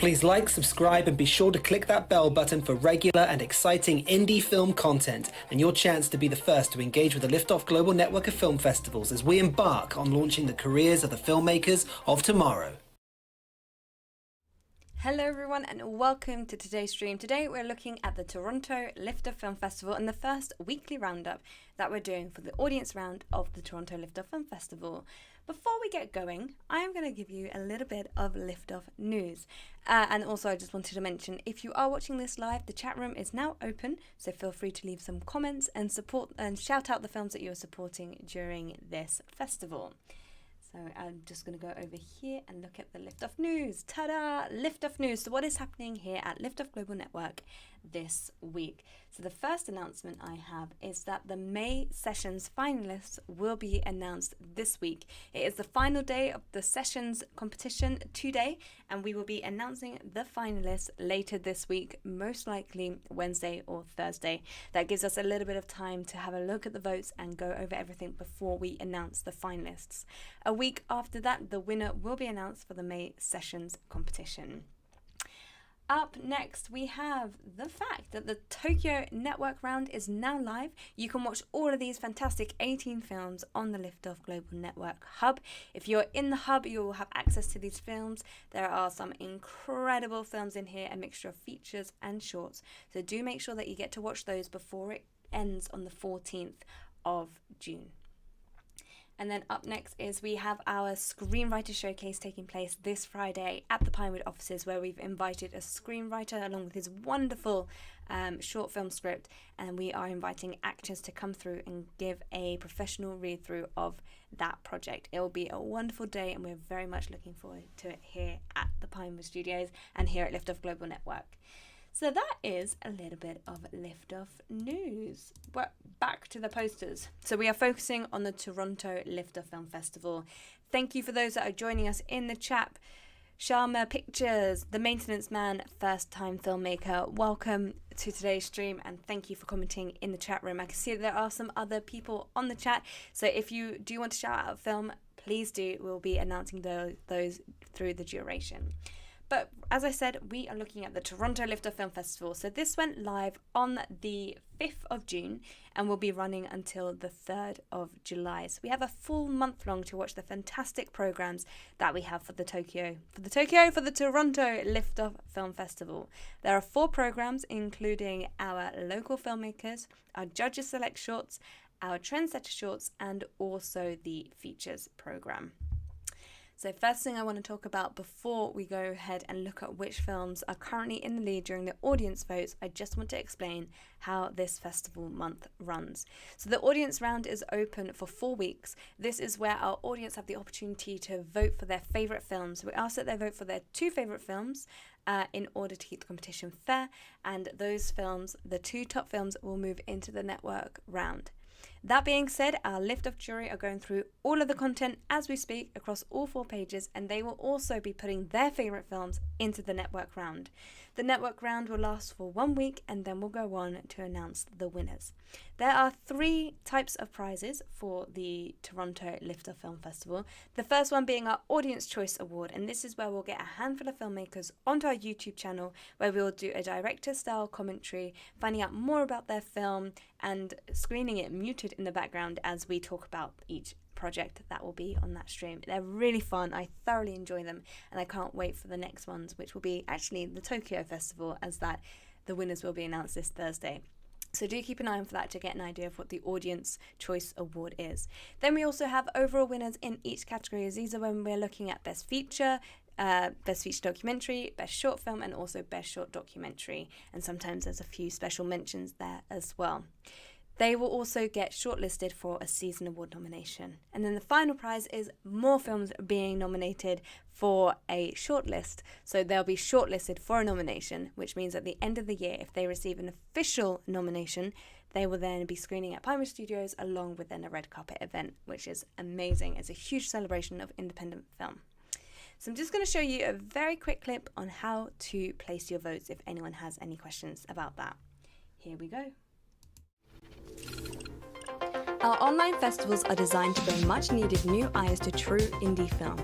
Please like, subscribe, and be sure to click that bell button for regular and exciting indie film content and your chance to be the first to engage with the LiftOff Global Network of Film Festivals as we embark on launching the careers of the filmmakers of tomorrow. Hello everyone and welcome to today's stream. Today we're looking at the Toronto LiftOff Film Festival and the first weekly roundup that we're doing for the audience round of the Toronto LiftOff Film Festival. Before we get going, I am going to give you a little bit of LiftOff news. And also I just wanted to mention, if you are watching this live, the chat room is now open, so feel free to leave some comments and support and shout out the films that you're supporting during this festival. So I'm just going to go over here and look at the LiftOff news. Ta-da! LiftOff news. So what is happening here at LiftOff Global Network this week? So the first announcement I have is that the May Sessions finalists will be announced this week. It is the final day of the Sessions competition today, and we will be announcing the finalists later this week, most likely Wednesday or Thursday. That gives us a little bit of time to have a look at the votes and go over everything before we announce the finalists. A week after that, the winner will be announced for the May Sessions competition. Up next, we have the fact that the Tokyo Network Round is now live. You can watch all of these fantastic 18 films on the LiftOff Global Network Hub. If you're in the Hub, you will have access to these films. There are some incredible films in here, a mixture of features and shorts. So do make sure that you get to watch those before it ends on the 14th of June. And then up next is we have our screenwriter showcase taking place this Friday at the Pinewood offices, where we've invited a screenwriter along with his wonderful short film script, and we are inviting actors to come through and give a professional read through of that project. It will be a wonderful day and we're very much looking forward to it here at the Pinewood Studios and here at LiftOff Global Network. So that is a little bit of LiftOff news. But back to the posters. So we are focusing on the Toronto LiftOff Film Festival. Thank you for those that are joining us in the chat. Sharma Pictures, The Maintenance Man, first time filmmaker. Welcome to today's stream and thank you for commenting in the chat room. I can see that there are some other people on the chat. So if you do want to shout out a film, please do. We'll be announcing those through the duration. But as I said, we are looking at the Toronto LiftOff Film Festival. So this went live on the 5th of June and will be running until the 3rd of July. So we have a full month long to watch the fantastic programs that we have for the Toronto LiftOff Film Festival. There are 4 programs, including our local filmmakers, our judges select shorts, our trendsetter shorts, and also the features program. So first thing I want to talk about before we go ahead and look at which films are currently in the lead during the audience votes, I just want to explain how this festival month runs. So the audience round is open for 4 weeks. This is where our audience have the opportunity to vote for their favourite films. We ask that they vote for their 2 favourite films in order to keep the competition fair, and those films, the 2 top films, will move into the network round. That being said, our LiftOff jury are going through all of the content as we speak across all 4 pages, and they will also be putting their favourite films into the network round. The network round will last for 1 week and then we'll go on to announce the winners. There are 3 types of prizes for the Toronto LiftOff Film Festival. The first one being our Audience Choice Award, and this is where we'll get a handful of filmmakers onto our YouTube channel where we'll do a director-style commentary, finding out more about their film and screening it muted in the background as we talk about each project that will be on that stream. They're really fun. I thoroughly enjoy them and I can't wait for the next ones, which will be actually the Tokyo Festival, as that the winners will be announced this Thursday. So do keep an eye on for that to get an idea of what the Audience Choice Award is. Then we also have overall winners in each category. These are when we're looking at Best Feature Documentary, Best Short Film, and also Best Short Documentary. And sometimes there's a few special mentions there as well. They will also get shortlisted for a Season Award nomination. And then the final prize is more films being nominated for a shortlist. So they'll be shortlisted for a nomination, which means at the end of the year, if they receive an official nomination, they will then be screening at Pinewood Studios along with then a red carpet event, which is amazing. It's a huge celebration of independent film. So I'm just going to show you a very quick clip on how to place your votes if anyone has any questions about that. Here we go. Our online festivals are designed to bring much needed new eyes to true indie film.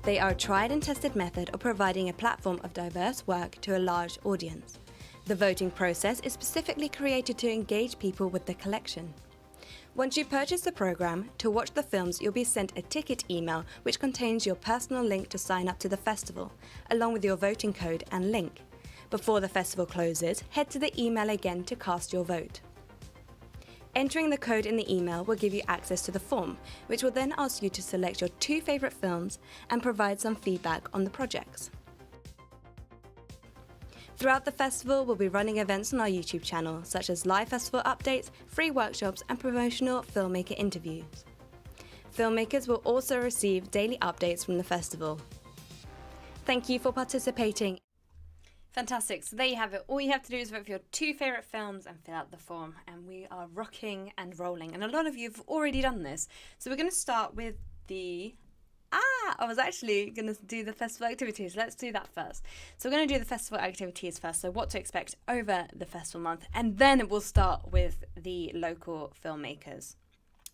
They are a tried and tested method of providing a platform of diverse work to a large audience. The voting process is specifically created to engage people with the collection. Once you purchase the program, to watch the films you'll be sent a ticket email which contains your personal link to sign up to the festival, along with your voting code and link. Before the festival closes, head to the email again to cast your vote. Entering the code in the email will give you access to the form, which will then ask you to select your 2 favourite films and provide some feedback on the projects. Throughout the festival, we'll be running events on our YouTube channel, such as live festival updates, free workshops and promotional filmmaker interviews. Filmmakers will also receive daily updates from the festival. Thank you for participating. Fantastic. So there you have it. All you have to do is vote for your 2 favourite films and fill out the form. And we are rocking and rolling. And a lot of you have already done this. So we're going to start with the... I was actually going to do the festival activities. Let's do that first. So we're going to do the festival activities first. So what to expect over the festival month. And then we'll start with the local filmmakers.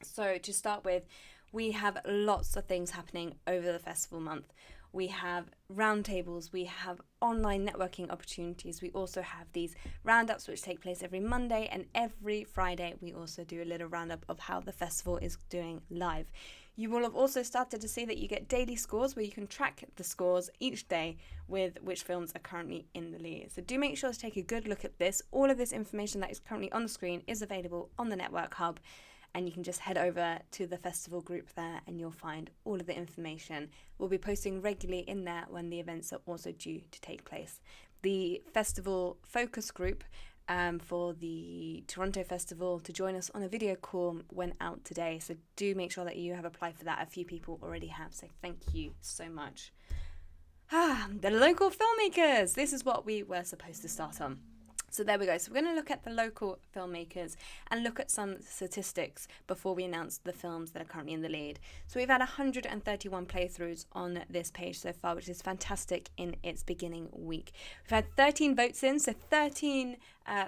So to start with, we have lots of things happening over the festival month. We have roundtables, we have online networking opportunities. We also have these roundups which take place every Monday, and every Friday we also do a little roundup of how the festival is doing live. You will have also started to see that you get daily scores where you can track the scores each day with which films are currently in the lead. So do make sure to take a good look at this. All of this information that is currently on the screen is available on the Network Hub, and you can just head over to the festival group there and you'll find all of the information. We'll be posting regularly in there when the events are also due to take place. The festival focus group for the Toronto Festival to join us on a video call went out today, so do make sure that you have applied for that. A few people already have, so thank you so much. The local filmmakers. This is what we were supposed to start on. So there we go. So we're going to look at the local filmmakers and look at some statistics before we announce the films that are currently in the lead. So we've had 131 playthroughs on this page so far, which is fantastic in its beginning week. We've had 13 votes in, so 13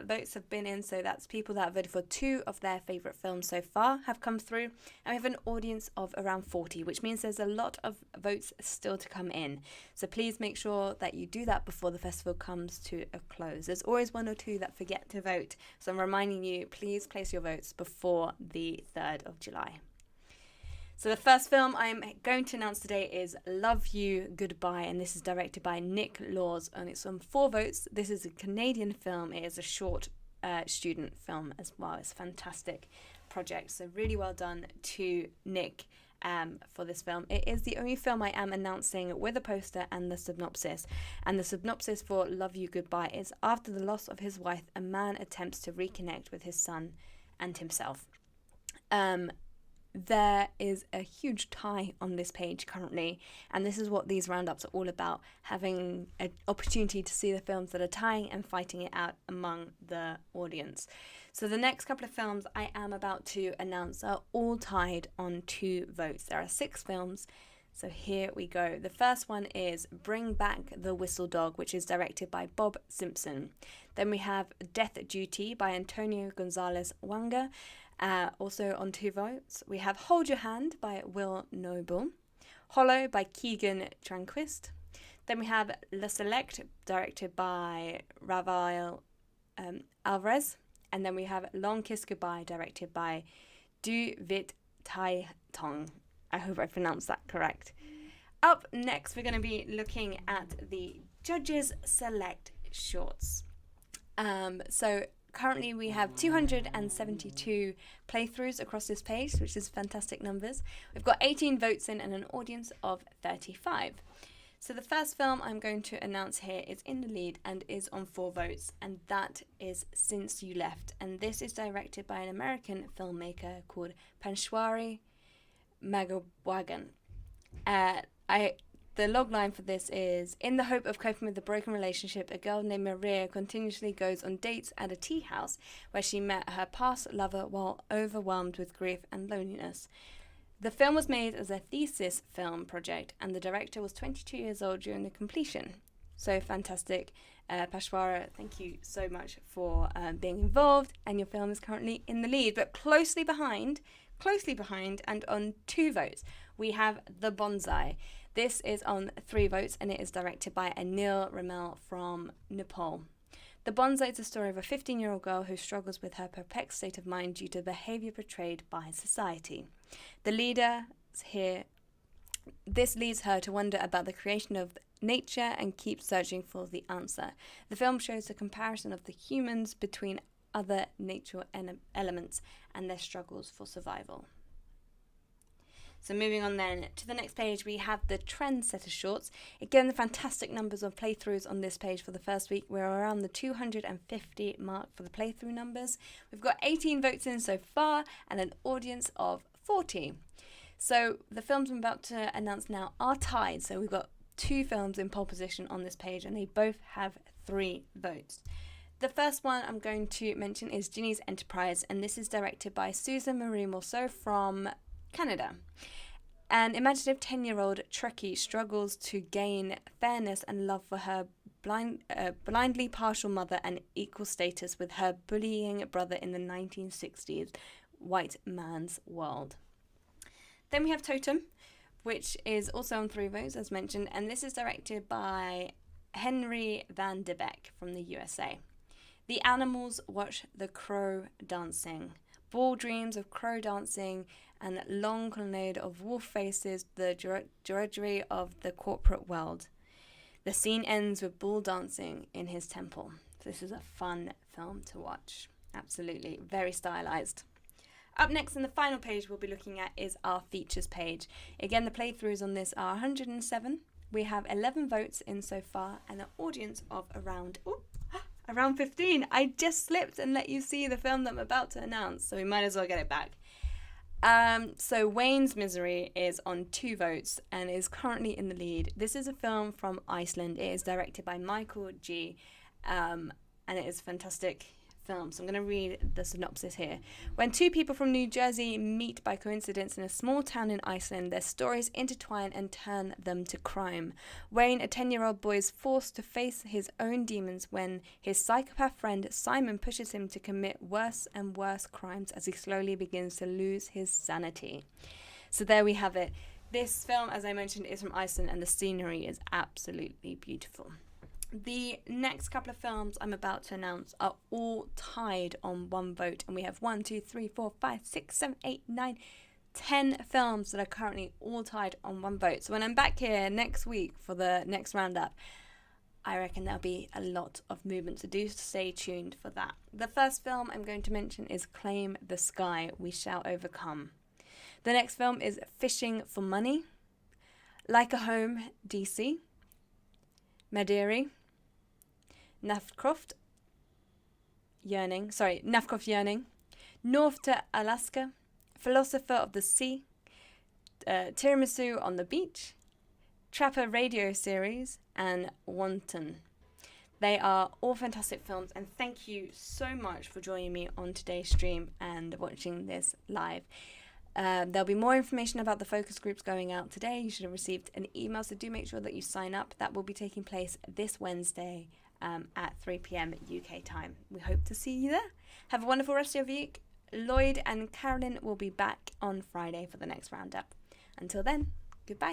votes have been in. So that's people that have voted for 2 of their favourite films so far have come through. And we have an audience of around 40, which means there's a lot of votes still to come in. So please make sure that you do that before the festival comes to a close. There's always 1 or 2 that forget to vote. So I'm reminding you, please place your votes before the 3rd of July. So the first film I'm going to announce today is Love You Goodbye, and this is directed by Nick Laws, and it's on 4 votes. This is a Canadian film. It is a short student film as well. It's a fantastic project, so really well done to Nick for this film. It is the only film I am announcing with a poster and the synopsis. And the synopsis for Love You Goodbye is: after the loss of his wife, a man attempts to reconnect with his son and himself. There is a huge tie on this page currently, and this is what these roundups are all about, having an opportunity to see the films that are tying and fighting it out among the audience. So the next couple of films I am about to announce are all tied on 2 votes. There are 6 films, so here we go. The first one is Bring Back the Whistle Dog, which is directed by Bob Simpson. Then we have Death Duty by Antonio Gonzalez Wanga, also on 2 votes. We have Hold Your Hand by Will Noble, Hollow by Keegan Tranquist. Then we have Le Select, directed by Rafael Alvarez. And then we have Long Kiss Goodbye, directed by Du Vit Tai Tong. I hope I pronounced that correct. Up next, we're going to be looking at the Judges Select Shorts. So currently we have 272 playthroughs across this page, which is fantastic numbers. We've got 18 votes in and an audience of 35. So the first film I'm going to announce here is in the lead and is on 4 votes, and that is Since You Left. And this is directed by an American filmmaker called Panchwari Magwagan. The logline for this is: in the hope of coping with a broken relationship, a girl named Maria continuously goes on dates at a tea house where she met her past lover while overwhelmed with grief and loneliness. The film was made as a thesis film project, and the director was 22 years old during the completion. So fantastic. Pashwara, thank you so much for being involved, and your film is currently in the lead. But closely behind, and on 2 votes, we have The Bonsai. This is on 3 votes and it is directed by Anil Ramel from Nepal. The Bonsai is the story of a 15-year-old girl who struggles with her perplexed state of mind due to behaviour portrayed by society. The leader here, this leads her to wonder about the creation of nature and keep searching for the answer. The film shows a comparison of the humans between other nature elements and their struggles for survival. So moving on then to the next page, we have the Trendsetter shorts. Again, the fantastic numbers of playthroughs on this page for the first week. We're around the 250 mark for the playthrough numbers. We've got 18 votes in so far and an audience of 40. So the films I'm about to announce now are tied. So we've got 2 films in pole position on this page and they both have 3 votes. The first one I'm going to mention is Ginny's Enterprise, and this is directed by Susan Marie Morceau from Canada. An imaginative 10-year-old Trekkie struggles to gain fairness and love for her blindly partial mother and equal status with her bullying brother in the 1960s white man's world. Then we have Totem, which is also on 3 votes as mentioned, and this is directed by Henry Van de Beek from the USA. The animals watch the crow dancing. Ball dreams of crow dancing and long colonnade of wolf faces the drudgery of the corporate world. The scene ends with Bull dancing in his temple. This is a fun film to watch. Absolutely, very stylized. Up next in the final page we'll be looking at is our features page. Again, the playthroughs on this are 107. We have 11 votes in so far and an audience of around 15. I just slipped and let you see the film that I'm about to announce, so we might as well get it back. So Wayne's Misery is on 2 votes and is currently in the lead. This is a film from Iceland. It is directed by Michael G. And it is a fantastic film. So I'm going to read the synopsis here. When 2 people from New Jersey meet by coincidence in a small town in Iceland, their stories intertwine and turn them to crime. Wayne, a 10-year-old boy, is forced to face his own demons when his psychopath friend Simon pushes him to commit worse and worse crimes as he slowly begins to lose his sanity. So there we have it. This film, as I mentioned, is from Iceland and the scenery is absolutely beautiful. The next couple of films I'm about to announce are all tied on 1 vote, and we have 1, 2, 3, 4, 5, 6, 7, 8, 9, 10 films that are currently all tied on 1 vote. So when I'm back here next week for the next roundup, I reckon there'll be a lot of movement, so do stay tuned for that. The first film I'm going to mention is Claim the Sky, We Shall Overcome. The next film is Fishing for Money, Like a Home, DC, Maderi, Nafcroft Yearning, North to Alaska, Philosopher of the Sea, Tiramisu on the Beach, Trapper Radio Series, and Wanton. They are all fantastic films, and thank you so much for joining me on today's stream and watching this live. There'll be more information about the focus groups going out today. You should have received an email, so do make sure that you sign up. That will be taking place this Wednesday at 3 p.m. UK time. We hope to see you there. Have a wonderful rest of your week. Lloyd and Carolyn will be back on Friday for the next roundup. Until then, goodbye.